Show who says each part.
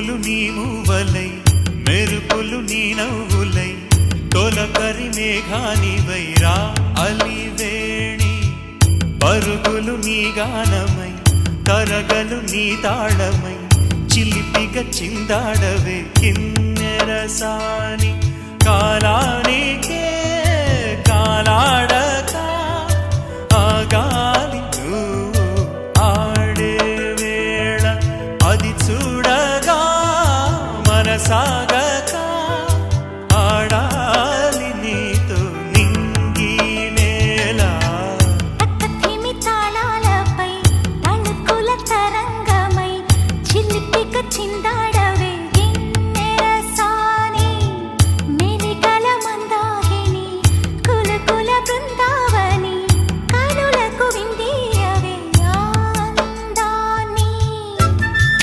Speaker 1: పువ్వులు నీ మూవలై మెరుపులు నీ నవ్వులై తొలకరి మేఘానివై రా అలివేణి పరుగులు నీ గానమై తరగలు నీ తాళమై చిలిపిగా చిందాడవే కిన్నెరసాని కాలానికే కాలాడక ఆగాలి నువ్వు ఆడే వేళ అది చూడగా మనసా